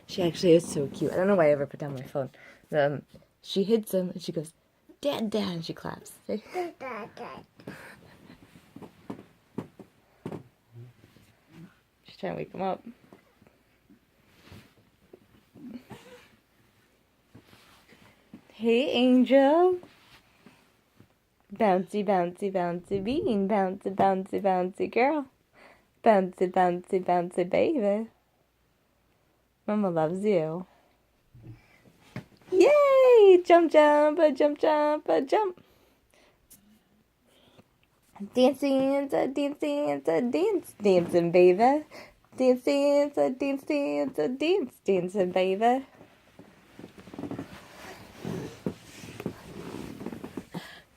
She actually is so cute. I don't know why I ever put down my phone. She hits him and she goes, Dad, Dad, and she claps. She's trying to wake him up. Hey, Angel. Bouncy, bouncy, bouncy bean. Bouncy, bouncy, bouncy girl. Bouncy, bouncy, bouncy baby. Mama loves you. Yay! Jump, jump, a jump, jump, a jump. Dancing, a dancing, a dance, dancing, baby. Dancing, a dancing, a dance, dancing, baby.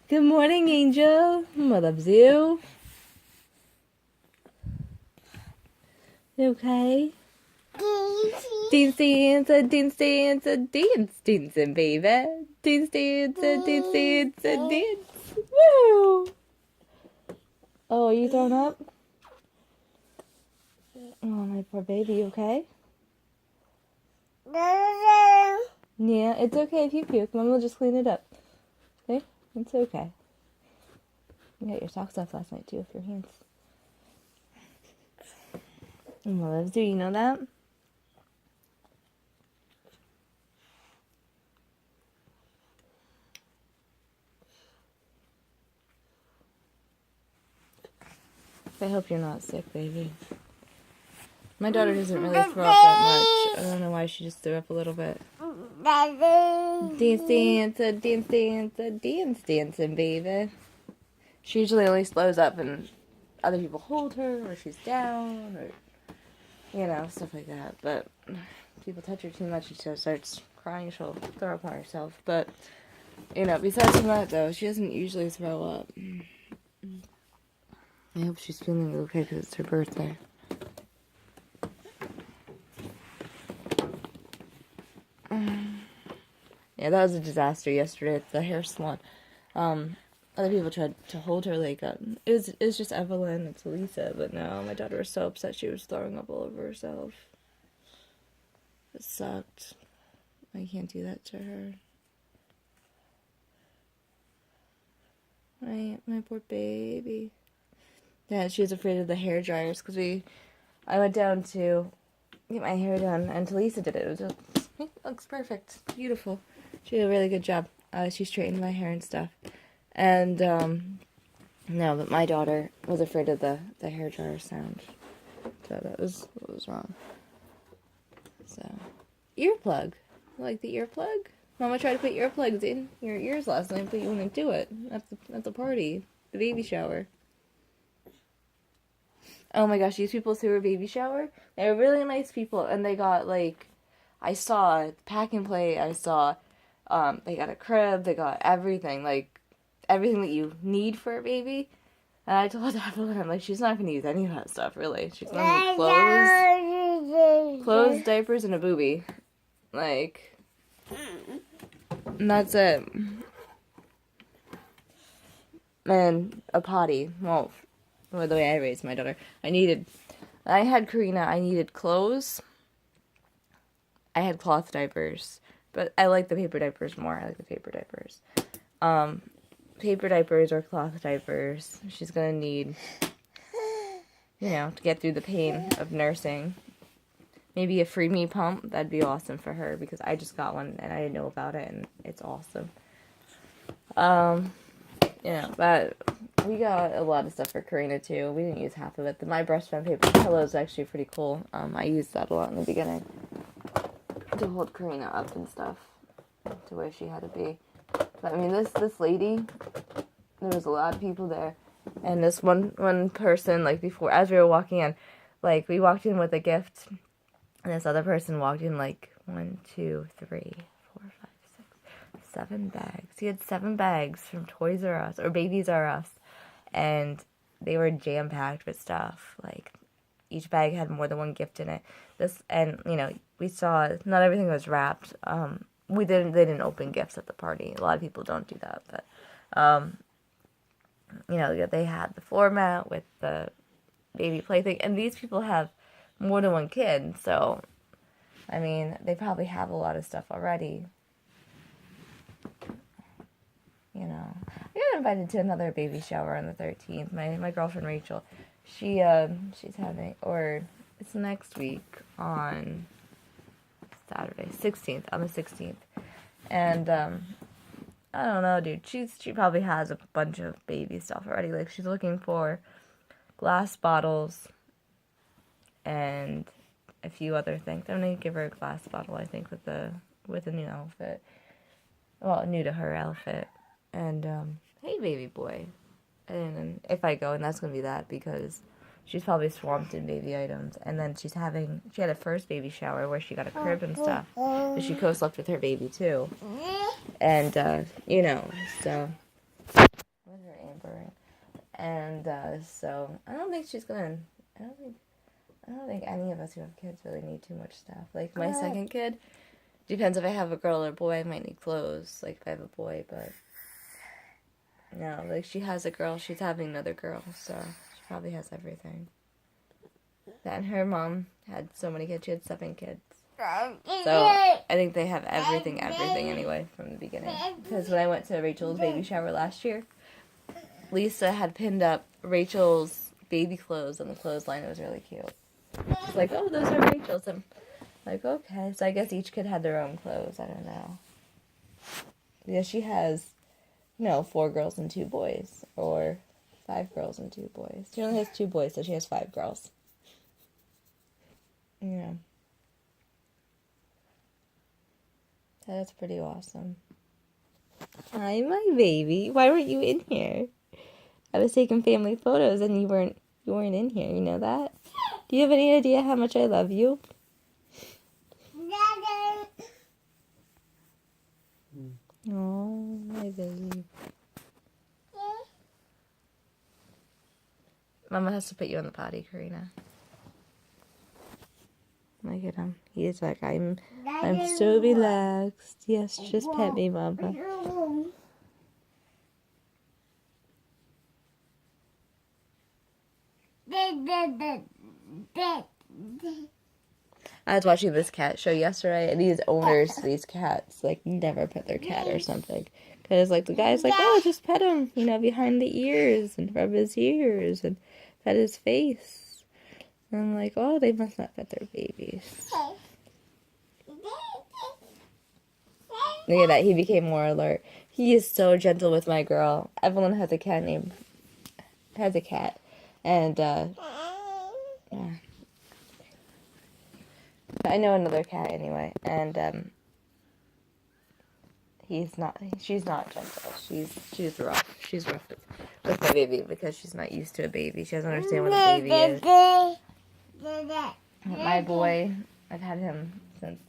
Good morning, Angel. Mama loves you. You okay? Dance, dance, a dance, dance, a dance, dancing, baby. Dance, dance, a dance, dance, a dance. Woo! Oh, are you throwing up? Oh, my poor baby, you okay? Yeah, it's okay if you puke. Mom will just clean it up. Okay? It's okay. You got your socks off last night, too, with your hands. Mama loves you, you know that? I hope you're not sick, baby. My daughter doesn't really throw up that much. I don't know why she just threw up a little bit. Dance, dance, a dance, dance, a dance, dancing, baby. She usually only slows up and other people hold her, or she's down, or, you know, stuff like that. But if people touch her too much, she just starts crying, she'll throw up on herself. But, you know, besides from that, though, she doesn't usually throw up. I hope she's feeling okay because it's her birthday. Yeah, that was a disaster yesterday at the hair salon. Other people tried to hold her leg up. It was just Evelyn and Talisa, but no, my daughter was so upset she was throwing up all over herself. It sucked. I can't do that to her. My poor baby. Yeah, she was afraid of the hair dryers because I went down to get my hair done, and Talisa did it. It was just, it looks perfect, beautiful. She did a really good job. She straightened my hair and stuff. And, no, but my daughter was afraid of the hairdryer sound. So that was what was wrong. So, earplug. Like the earplug? Mama tried to put earplugs in your ears last night, but you wouldn't do it. At the party. The baby shower. Oh my gosh, these people threw a baby shower. They were really nice people, and they got, like, I saw pack and play, I saw, they got a crib, they got everything, like, everything that you need for a baby. And I told Evelyn, I'm like, she's not going to use any of that stuff, really. She's going to use clothes, diapers, and a boobie. Like, and that's it. And a potty. Well, the way I raised my daughter, I had Karina, I needed clothes. I had cloth diapers, but I like the paper diapers more. I like the paper diapers. Paper diapers or cloth diapers. She's gonna need, you know, to get through the pain of nursing. Maybe a free me pump. That'd be awesome for her because I just got one and I didn't know about it and it's awesome. You know, but we got a lot of stuff for Karina too. We didn't use half of it. My breast fed paper pillow is actually pretty cool. I used that a lot in the beginning to hold Karina up and stuff to where she had to be. But I mean, this lady, there was a lot of people there, and this one person, like before, as we were walking in, like we walked in with a gift, and this other person walked in like 1, 2, 3, 4, 5, 6, 7 bags. He had 7 bags from Toys R Us or Babies R Us, and they were jam packed with stuff. Like each bag had more than one gift in it. And you know, we saw not everything was wrapped. They didn't open gifts at the party. A lot of people don't do that, but you know, they had the floor mat with the baby plaything, and these people have more than one kid, so I mean, they probably have a lot of stuff already. You know, I got invited to another baby shower on the 13th. My girlfriend Rachel, she's having, or it's next week on Saturday, 16th, on the 16th. And, I don't know, dude. She probably has a bunch of baby stuff already. Like, she's looking for glass bottles and a few other things. I'm gonna give her a glass bottle, I think, with a new outfit. Well, new to her outfit. And, hey, baby boy. And if I go, and that's gonna be that, because she's probably swamped in baby items. And then she had a first baby shower where she got a crib and stuff. But she co-slept with her baby, too. And, you know, so... What's her ambering? And, so, I don't think any of us who have kids really need too much stuff. Like, my second kid, depends if I have a girl or a boy, I might need clothes, like, if I have a boy, but... No, like, she has a girl, she's having another girl, so she probably has everything. And her mom had so many kids, she had 7 kids. So, I think they have everything anyway, from the beginning. Because when I went to Rachel's baby shower last year, Lisa had pinned up Rachel's baby clothes on the clothesline. It was really cute. It's like, oh, those are Rachel's. I'm like, okay. So I guess each kid had their own clothes. I don't know. Yeah, she has, 4 girls and 2 boys. Or 5 girls and 2 boys. She only has 2 boys, so she has 5 girls. Yeah. So that's pretty awesome. Hi, my baby. Why weren't you in here? I was taking family photos and you weren't in here, you know that? Do you have any idea how much I love you? Oh, my baby. Mama has to put you on the potty, Karina. Look at him. He is like, I'm so relaxed. Yes, just pet me, Mama. I was watching this cat show yesterday, and these owners, these cats, like, never pet their cat or something. Because, like, the guy's like, oh, just pet him, behind the ears, and rub his ears, and pet his face. And I'm like, oh, they must not pet their babies. Look at that, he became more alert. He is so gentle with my girl. Evelyn has a cat, and, yeah. I know another cat anyway, and, she's not gentle. She's rough. She's rough with my baby because she's not used to a baby. She doesn't understand what a baby is. My boy, I've had him since,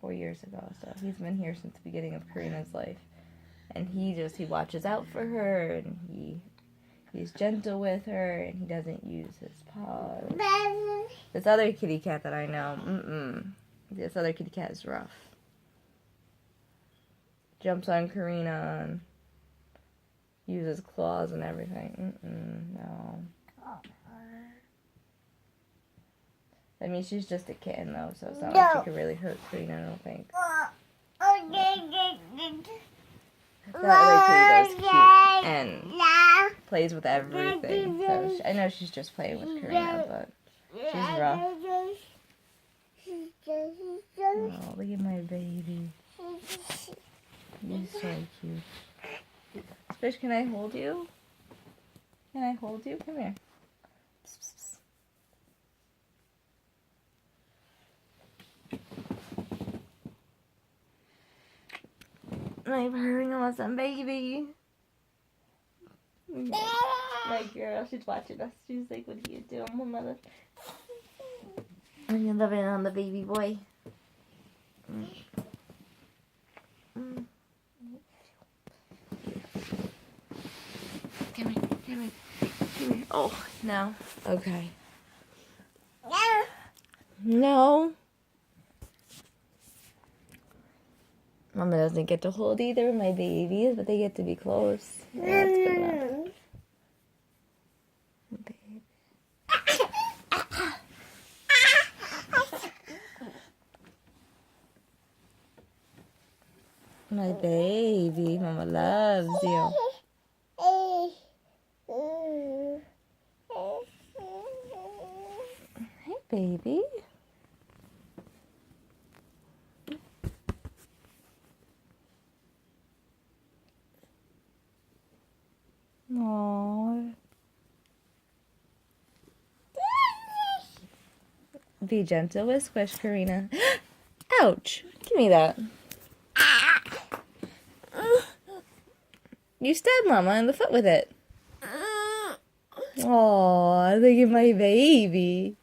4 years ago, so he's been here since the beginning of Karina's life. And he watches out for her, and he's gentle with her, and he doesn't use his paws. This other kitty cat that I know, this other kitty cat is rough. Jumps on Karina and uses claws and everything. No. I mean, she's just a kitten, though, so it's not like she could really hurt Karina, I don't think. That really cute and plays with everything. So I know she's just playing with Karina, but she's rough. Oh, look at my baby. He's so cute. Fish, can I hold you? Can I hold you? Come here. I'm hurrying on some baby. My girl, she's watching us. She's like, what are you doing, mother? I'm loving on the baby boy. Come here. Oh, no. Okay. No. Mama doesn't get to hold either of my babies, but they get to be close. Yeah, that's good enough. My baby, Mama loves you. Hey, baby. Aww. Be gentle with Squish, Karina. Ouch! Give me that. You stabbed Mama in the foot with it. Aww, look at my baby.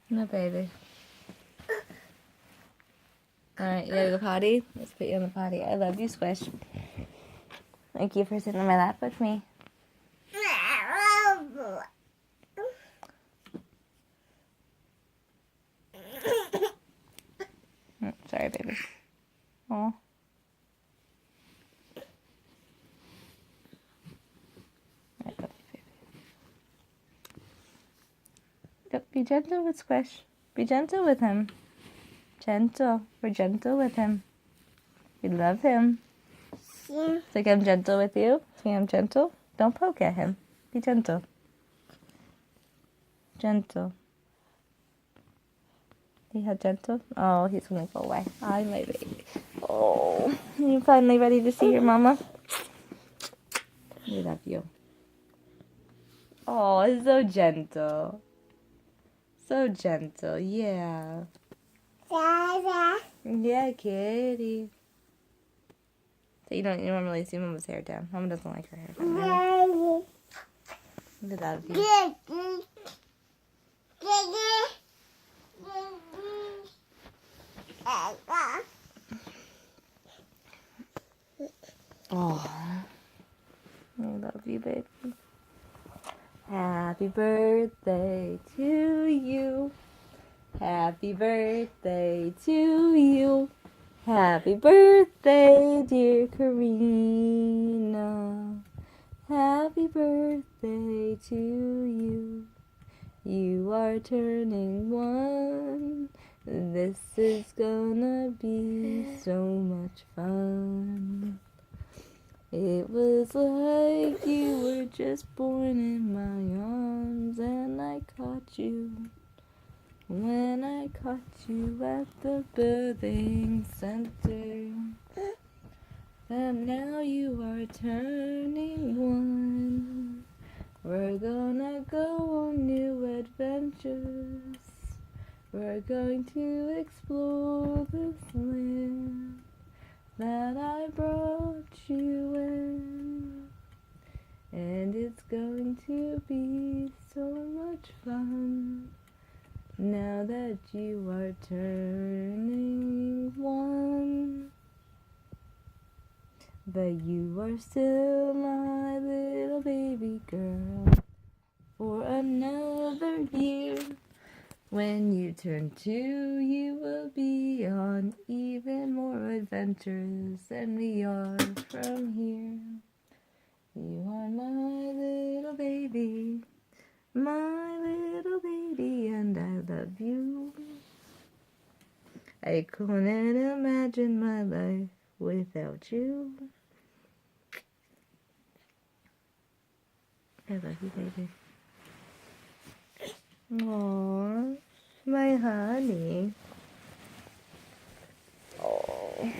No, baby. Alright, you gotta go potty? Let's put you on the potty. I love you, Squish. Thank you for sitting on my lap with me. Sorry, baby. Aw. I love you, baby. Yep, be gentle with Squish. Be gentle with him. Gentle. We're gentle with him. We love him. It's like I'm gentle with you. See, I'm gentle. Don't poke at him. Be gentle. Gentle. See how gentle? Oh, he's gonna go away. Hi, my baby. Oh, you finally ready to see your mama? We love you. Oh, it's so gentle. So gentle, yeah. Yeah, kitty. So you don't normally see Mama's hair down. Mama doesn't like her hair down. Really. We love you. Oh, I love you, baby. Happy birthday to you. Happy birthday to you. Happy birthday, dear Karina. Happy birthday to you. You are turning 1. This is gonna be so much fun. It was like you were just born in my arms, and I caught you when I caught you at the birthing center. And now you are turning 1. We're gonna go on new adventures. We're going to explore this land that I brought you in. And it's going to be so much fun now that you are turning 1. But you are still my little baby girl for another year. When you turn 2, you will be on even more adventures than we are from here. You are my little baby, and I love you. I couldn't imagine my life without you. I love you, baby. Aww, my honey. Oh.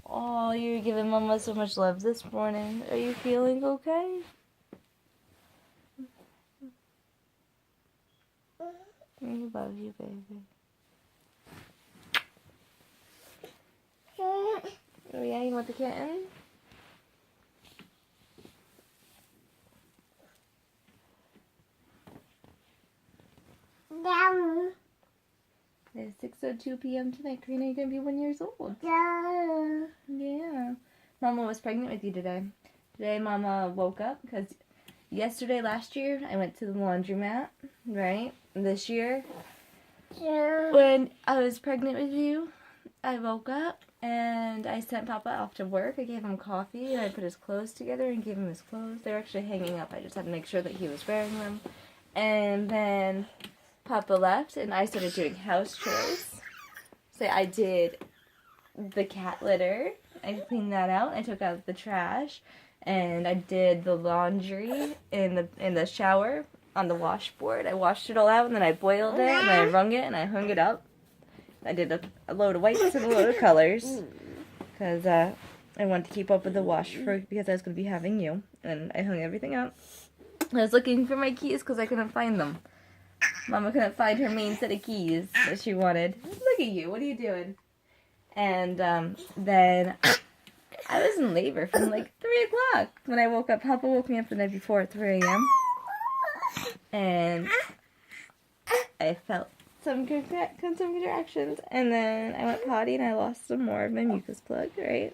Oh, Oh, you're giving Mama so much love this morning. Are you feeling okay? I love you, baby. Oh yeah, you want the kitten? It's 6:02 p.m. tonight. Karina, you're gonna be 1 year old. Yeah. Mama was pregnant with you today. Today, Mama woke up because last year, I went to the laundromat, right? This year, when I was pregnant with you, I woke up and I sent Papa off to work. I gave him coffee and I put his clothes together and gave him his clothes. They were actually hanging up. I just had to make sure that he was wearing them. And then Papa left and I started doing house chores. So I did the cat litter. I cleaned that out. I took out the trash. And I did the laundry in the shower on the washboard. I washed it all out and then I boiled it and then I wrung it and I hung it up. I did a load of whites and a load of colors because I wanted to keep up with the wash because I was going to be having you. And I hung everything up. I was looking for my keys because I couldn't find them. Mama couldn't find her main set of keys that she wanted. Look at you. What are you doing? And then I was in labor from like 3 o'clock when I woke up. Papa woke me up the night before at 3 a.m. And I felt some contractions. And then I went potty and I lost some more of my mucus plug, right?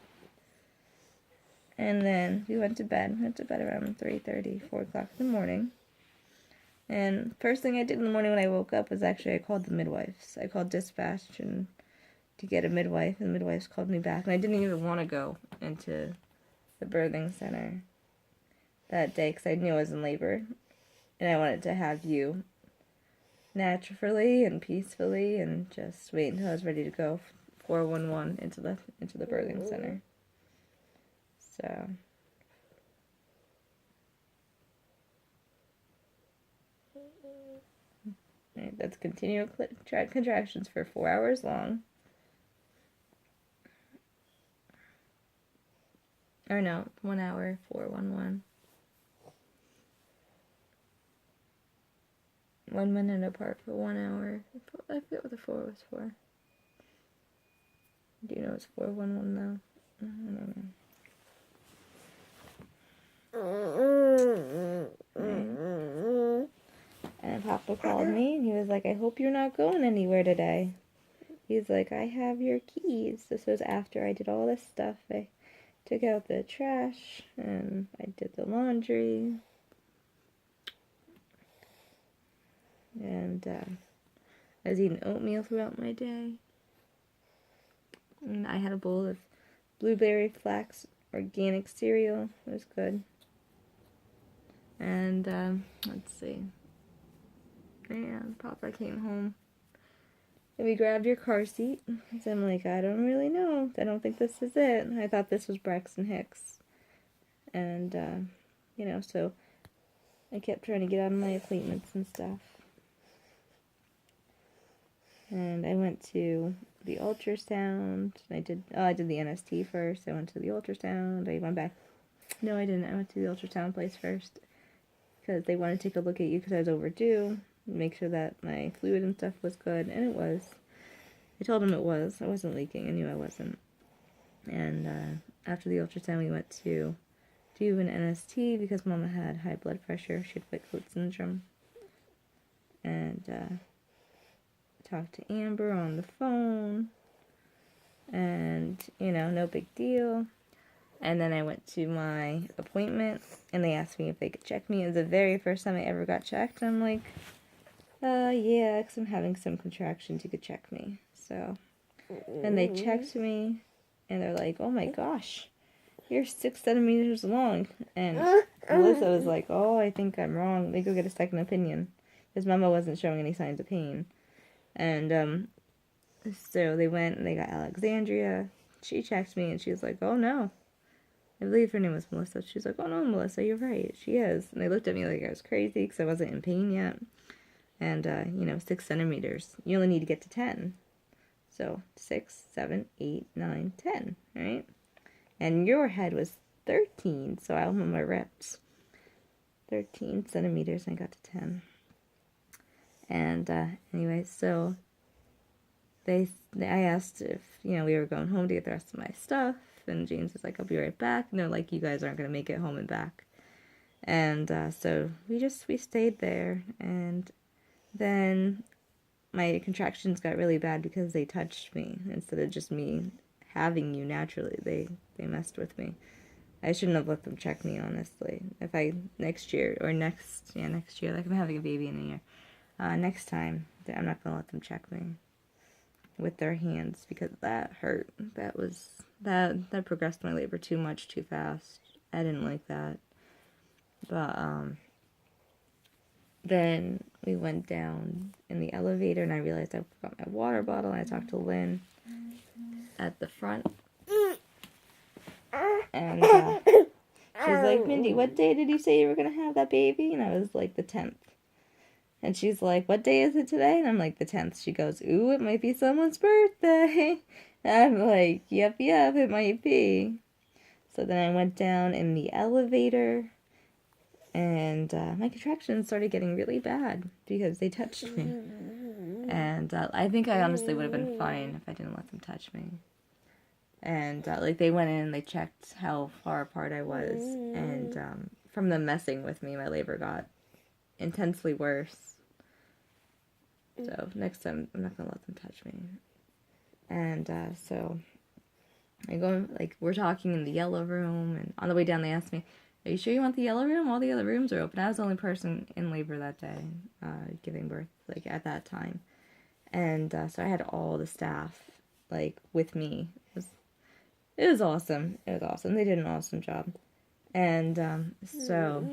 And then we went to bed. We went to bed around 3:30, 4 o'clock in the morning. And first thing I did in the morning when I woke up was actually I called the midwives. I called dispatch and to get a midwife, and the midwives called me back. And I didn't even want to go into the birthing center that day because I knew I was in labor. And I wanted to have you naturally and peacefully and just wait until I was ready to go 411 into the birthing center. So right, that's continual contractions for 4 hours long. Or no, 1 hour, 411. 1 minute apart for 1 hour. I forget what the 4 was for. Do you know it's 411 though? I don't know. And Papa called me and he was like, I hope you're not going anywhere today. He's like, I have your keys. This was after I did all this stuff. I took out the trash and I did the laundry. And I was eating oatmeal throughout my day. And I had a bowl of blueberry flax organic cereal. It was good. And let's see. Yeah, Papa came home. And we grabbed your car seat. So I'm like, I don't really know. I don't think this is it. I thought this was Braxton Hicks. And, so I kept trying to get on my appointments and stuff. And I went to the ultrasound. I did the NST first. I went to the ultrasound. I went back. No, I didn't. I went to the ultrasound place first. Because they wanted to take a look at you because I was overdue. Make sure that my fluid and stuff was good. And it was. I told them it was. I wasn't leaking. I knew I wasn't. And after the ultrasound, we went to do an NST because Mama had high blood pressure. She had white coat syndrome. And talked to Amber on the phone. And, no big deal. And then I went to my appointment, and they asked me if they could check me. It was the very first time I ever got checked. I'm like, yeah, because I'm having some contractions. You could check me. So, and they checked me, and they're like, oh my gosh, you're 6 centimeters long. And Melissa was like, oh, I think I'm wrong. They go get a second opinion. Because Mama wasn't showing any signs of pain. And so they went, and they got Alexandria. She checked me, and she was like, oh no. I believe her name was Melissa. She's like, oh no, Melissa, you're right. She is. And they looked at me like I was crazy because I wasn't in pain yet. And, 6 centimeters. You only need to get to 10. So 6, 7, 8, 9, 10, right? and your head was 13, so I remember ripped 13 centimeters and I got to 10. And anyway, so I asked if, you know, we were going home to get the rest of my stuff, and James was like, I'll be right back. And they're like, you guys aren't going to make it home and back. And so we stayed there, and then my contractions got really bad because they touched me instead of just me having you naturally. They messed with me. I shouldn't have let them check me, honestly. If I, next year, like I'm having a baby in a year. Next time, I'm not going to let them check me with their hands, because that hurt. That progressed my labor too much, too fast. I didn't like that. But, then we went down in the elevator, and I realized I forgot my water bottle, and I talked to Lynn at the front. And, she's like, Mindy, what day did you say you were going to have that baby? And I was like, the 10th. And she's like, what day is it today? And I'm like, the 10th. She goes, ooh, it might be someone's birthday. And I'm like, yep, it might be. So then I went down in the elevator, and my contractions started getting really bad because they touched me. And I think I honestly would have been fine if I didn't let them touch me. And like, they went in and they checked how far apart I was. And from them messing with me, my labor got intensely worse. So next time, I'm not going to let them touch me. And so I go, like, we're talking in the yellow room, and on the way down they asked me, are you sure you want the yellow room? All the other rooms are open. I was the only person in labor that day, giving birth, like, at that time. And so I had all the staff, like, with me. It was awesome. It was awesome. They did an awesome job. And so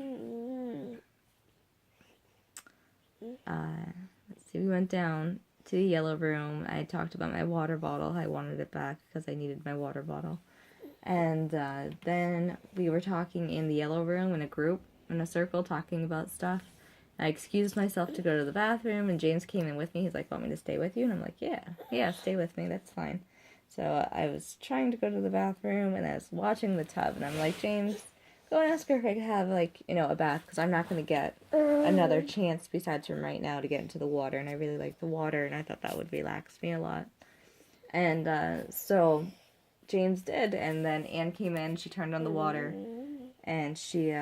let's see, we went down to the yellow room. I talked about my water bottle. I wanted it back because I needed my water bottle. And then we were talking in the yellow room in a group, in a circle, talking about stuff. I excused myself to go to the bathroom, and James came in with me. He's like, want me to stay with you? And I'm like, yeah, stay with me. That's fine. So I was trying to go to the bathroom, and I was watching the tub, and I'm like, James, go and ask her if I could have, like, you know, a bath, because I'm not going to get another chance besides from right now to get into the water, and I really like the water, and I thought that would relax me a lot. And so James did, and then Anne came in, she turned on the water, and she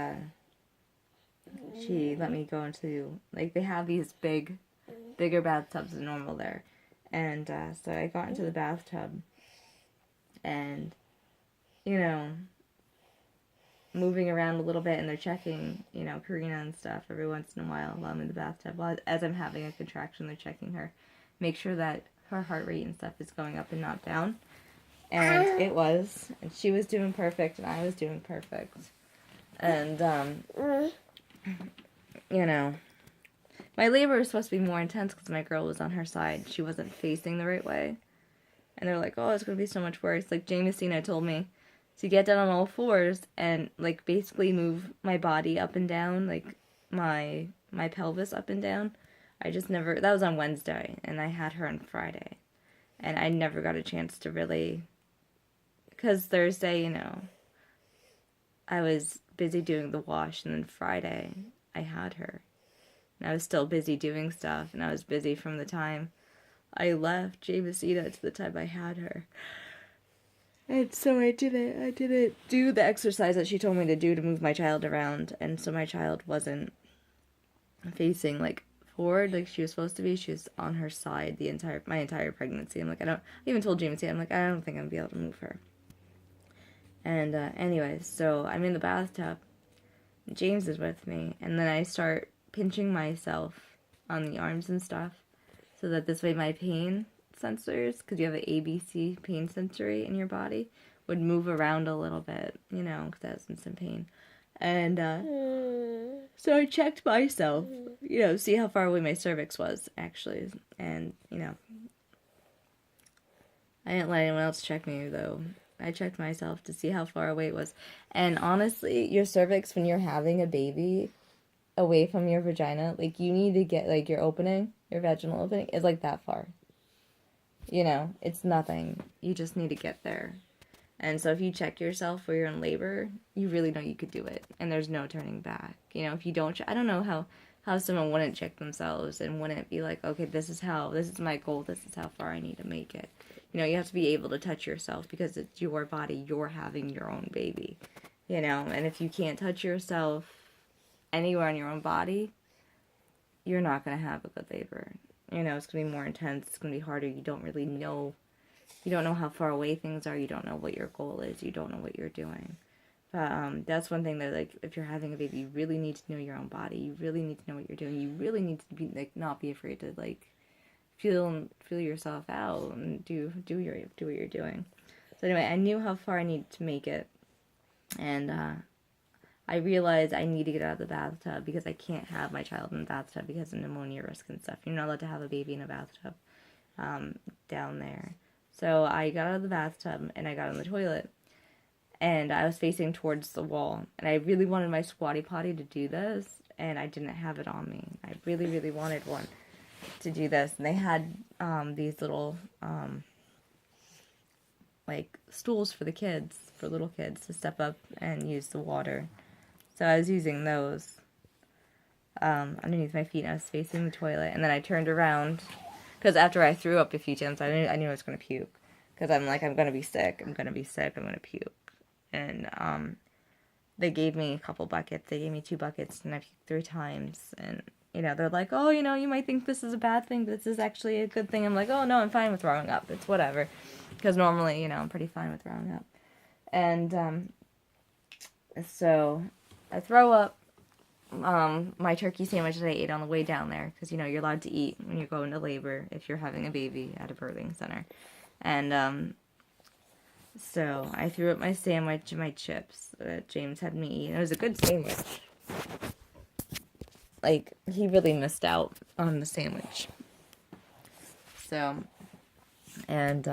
let me go into, like, they have these bigger bathtubs than normal there. And so I got into the bathtub, and, you know, moving around a little bit, and they're checking, you know, Karina and stuff every once in a while while I'm in the bathtub. While, as I'm having a contraction, they're checking her. Make sure that her heart rate and stuff is going up and not down. And it was. And she was doing perfect, and I was doing perfect. And, you know, my labor was supposed to be more intense because my girl was on her side. She wasn't facing the right way. And they're like, oh, it's going to be so much worse. Like, Jamesina told me to get down on all fours and, like, basically move my body up and down, like, my pelvis up and down. I just never, that was on Wednesday, and I had her on Friday. And I never got a chance to really, because Thursday, you know, I was busy doing the wash, and then Friday, I had her. And I was still busy doing stuff, and I was busy from the time I left Jamesina to the time I had her. And so I didn't do the exercise that she told me to do to move my child around, and so my child wasn't facing, like, forward like she was supposed to be. She was on her side my entire pregnancy. I'm like, I even told Jamesina, I'm like, I don't think I'm gonna be able to move her. And anyways, so I'm in the bathtub, James is with me, and then I start pinching myself on the arms and stuff, so that this way my pain sensors, because you have an ABC pain sensory in your body, would move around a little bit, you know, because I was in some pain. And so I checked myself, you know, see how far away my cervix was, actually. And, you know, I didn't let anyone else check me, though. I checked myself to see how far away it was. And honestly, your cervix, when you're having a baby away from your vagina, like, you need to get, like, your opening, your vaginal opening, is, like, that far. You know, it's nothing. You just need to get there. And so if you check yourself where you're in labor, you really know you could do it. And there's no turning back. You know, if you don't, I don't know how someone wouldn't check themselves and wouldn't be like, okay, this is my goal, this is how far I need to make it. You know, you have to be able to touch yourself because it's your body, you're having your own baby. You know, and if you can't touch yourself anywhere on your own body, you're not going to have a good labor. You know, it's going to be more intense, it's going to be harder, you don't know how far away things are, you don't know what your goal is, you don't know what you're doing. But that's one thing that, like, if you're having a baby, you really need to know your own body, you really need to know what you're doing, you really need to be, like, not be afraid to, like, feel yourself out and do what you're doing. So anyway, I knew how far I needed to make it, and I realized I need to get out of the bathtub because I can't have my child in the bathtub because of pneumonia risk and stuff. You're not allowed to have a baby in a bathtub down there. So I got out of the bathtub and I got on the toilet, and I was facing towards the wall, and I really wanted my squatty potty to do this, and I didn't have it on me. I really, really wanted one to do this, and they had these little like stools for the kids, for little kids to step up and use the water. So I was using those underneath my feet, and I was facing the toilet, and then I turned around, because after I threw up a few times, I knew I was going to puke, because I'm like, I'm going to be sick, I'm going to puke. And they gave me a couple buckets, they gave me 2 buckets, and I puked 3 times, and, you know, they're like, oh, you know, you might think this is a bad thing, but this is actually a good thing. I'm like, oh, no, I'm fine with throwing up, it's whatever, because normally, you know, I'm pretty fine with throwing up. And so I throw up my turkey sandwich that I ate on the way down there, because, you know, you're allowed to eat when you're going to labor if you're having a baby at a birthing center. And so I threw up my sandwich and my chips that James had me eat. It was a good sandwich. Like, he really missed out on the sandwich. So, and